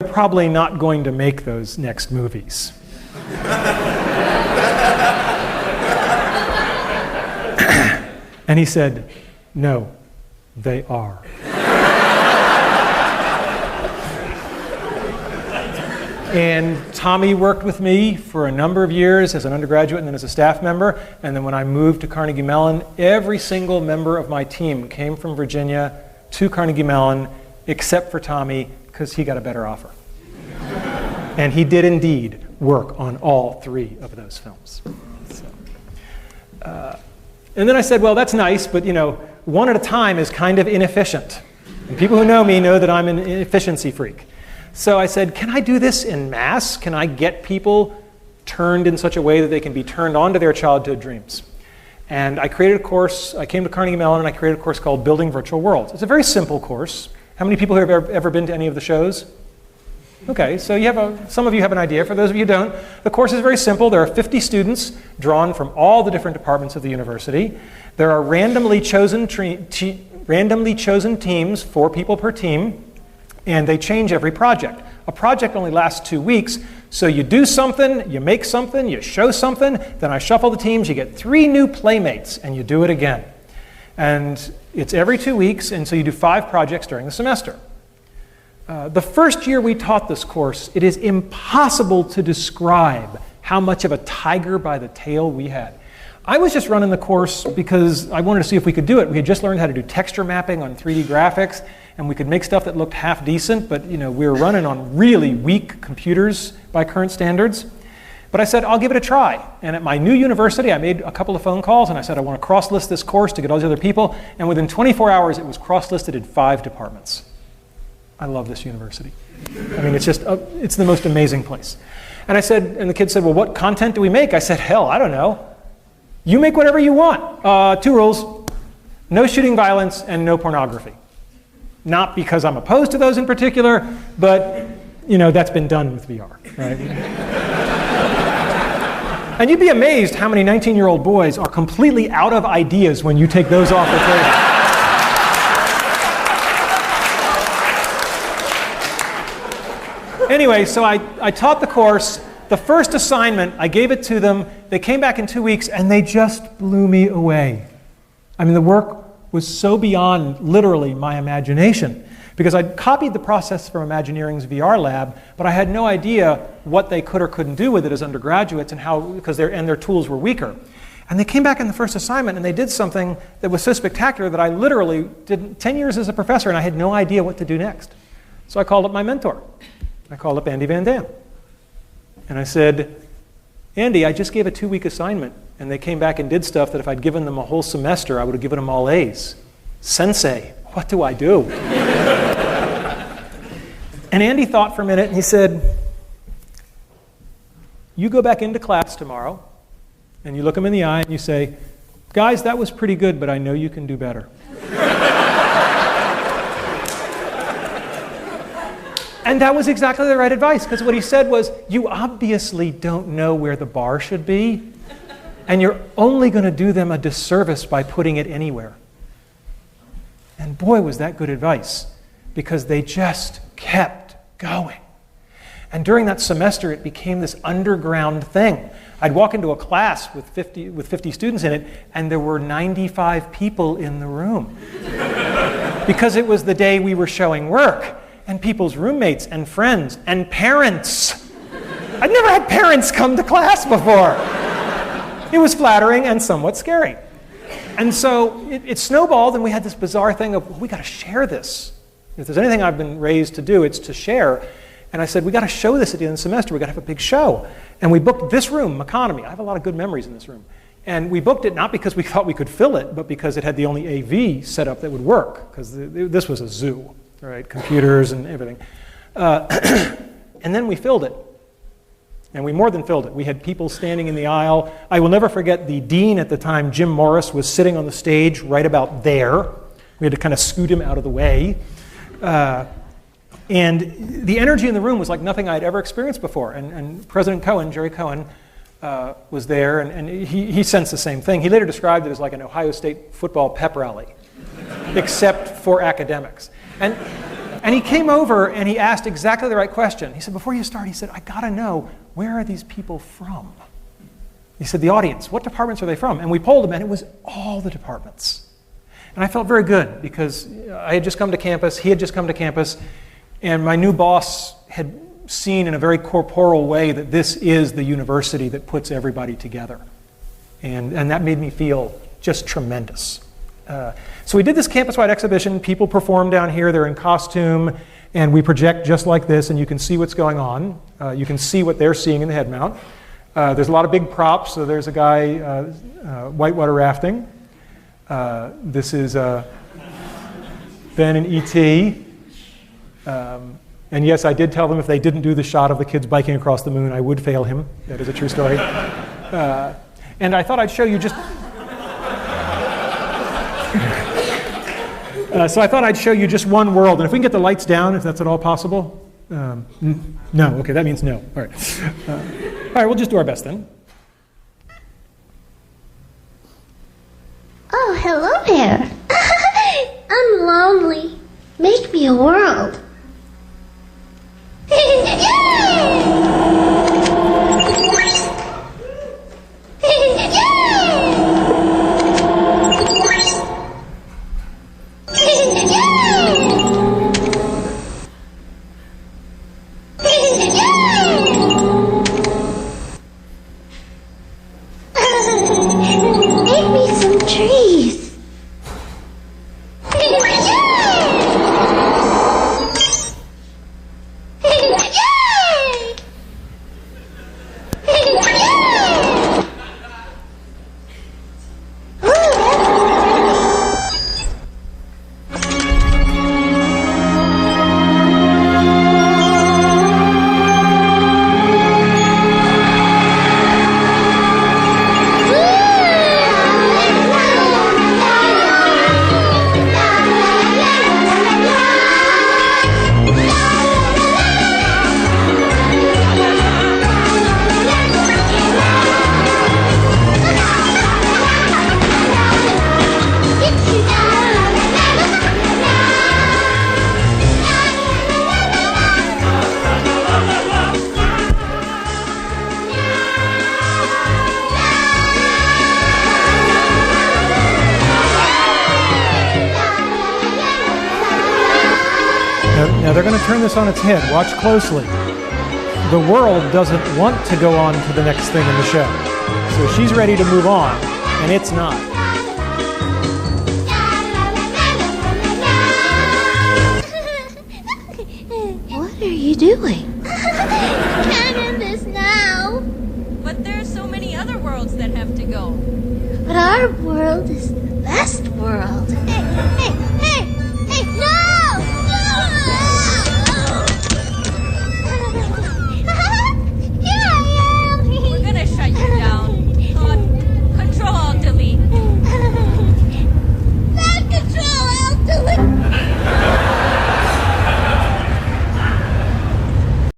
probably not going to make those next movies. And he said, no, they are. And Tommy worked with me for a number of years as an undergraduate and then as a staff member. And then when I moved to Carnegie Mellon, every single member of my team came from Virginia to Carnegie Mellon, except for Tommy, because he got a better offer. And he did indeed work on all 3 of those films. And then I said, well, that's nice, but one at a time is kind of inefficient. And people who know me know that I'm an efficiency freak. So I said, can I do this en masse? Can I get people turned in such a way that they can be turned on to their childhood dreams? And I created a course. I came to Carnegie Mellon and I created a course called Building Virtual Worlds. It's a very simple course. How many people here have ever been to any of the shows? Okay, so some of you have an idea. For those of you who don't, the course is very simple. There are 50 students drawn from all the different departments of the university. There are randomly chosen teams, 4 people per team, and they change every project. A project only lasts 2 weeks, so you do something, you make something, you show something, then I shuffle the teams, you get 3 new playmates, and you do it again. And it's every 2 weeks, and so you do 5 projects during the semester. The first year we taught this course, it is impossible to describe how much of a tiger by the tail we had. I was just running the course because I wanted to see if we could do it. We had just learned how to do texture mapping on 3D graphics, and we could make stuff that looked half decent, but we were running on really weak computers by current standards. But I said, I'll give it a try. And at my new university, I made a couple of phone calls, and I said, I want to cross-list this course to get all these other people. And within 24 hours, it was cross-listed in 5 departments. I love this university. I mean, it's the most amazing place. And I said, and the kid said, well, what content do we make? I said, hell, I don't know. You make whatever you want. 2 rules, no shooting violence and no pornography. Not because I'm opposed to those in particular, but that's been done with VR, right? And you'd be amazed how many 19-year-old boys are completely out of ideas when you take those off the table. Anyway, so I taught the course. The first assignment, I gave it to them. They came back in 2 weeks, and they just blew me away. I mean, the work was so beyond, literally, my imagination. Because I'd copied the process from Imagineering's VR lab, but I had no idea what they could or couldn't do with it as undergraduates and how, because their tools were weaker. And they came back in the first assignment, and they did something that was so spectacular that I literally did 10 years as a professor, and I had no idea what to do next. So I called up my mentor. I called up Andy Van Dam. And I said, Andy, I just gave a 2-week assignment, and they came back and did stuff that if I'd given them a whole semester, I would have given them all A's. Sensei, what do I do? And Andy thought for a minute, and he said, you go back into class tomorrow, and you look them in the eye, and you say, guys, that was pretty good, but I know you can do better. And that was exactly the right advice, because what he said was, you obviously don't know where the bar should be, and you're only going to do them a disservice by putting it anywhere. And boy, was that good advice, because they just kept going. And during that semester, it became this underground thing. I'd walk into a class with 50 students in it, and there were 95 people in the room. Because it was the day we were showing work. And people's roommates and friends and parents. I'd never had parents come to class before. It was flattering and somewhat scary. And so it snowballed, and we had this bizarre thing of, well, we got to share this. If there's anything I've been raised to do, it's to share. And I said, we got to show this at the end of the semester. We got to have a big show. And we booked this room, Economy. I have a lot of good memories in this room. And we booked it not because we thought we could fill it, but because it had the only AV setup that would work, because this was a zoo. Right, computers and everything. And then we filled it. And we more than filled it. We had people standing in the aisle. I will never forget the dean at the time, Jim Morris, was sitting on the stage right about there. We had to kind of scoot him out of the way. And the energy in the room was like nothing I'd ever experienced before. And President Cohen, Jerry Cohen, was there, and he sensed the same thing. He later described it as like an Ohio State football pep rally, except for academics. And And he came over and he asked exactly the right question. He said, before you start, he said, I got to know, where are these people from? He said, the audience, what departments are they from? And we polled them, and it was all the departments. And I felt very good because I had just come to campus, he had just come to campus, and my new boss had seen in a very corporal way that this is the university that puts everybody together. And that made me feel just tremendous. So we did this campus-wide exhibition. People perform down here. They're in costume, and we project just like this, and you can see what's going on. You can see what they're seeing in the head mount. There's a lot of big props. So there's a guy whitewater rafting. This is Ben and E.T. And yes, I did tell them if they didn't do the shot of the kids biking across the moon, I would fail him. That is a true story. And I thought I'd show you just... so I thought I'd show you just one world. And if we can get the lights down, if that's at all possible. No, okay, that means no. All right. All right, we'll just do our best then. Oh, hello there. I'm lonely. Make me a world. Make me some trees. Now they're going to turn this on its head. Watch closely. The world doesn't want to go on to the next thing in the show. So she's ready to move on, and it's not. What are you doing? Can't end this now. But there's so many other worlds that have to go. But our world is the best world. Hey,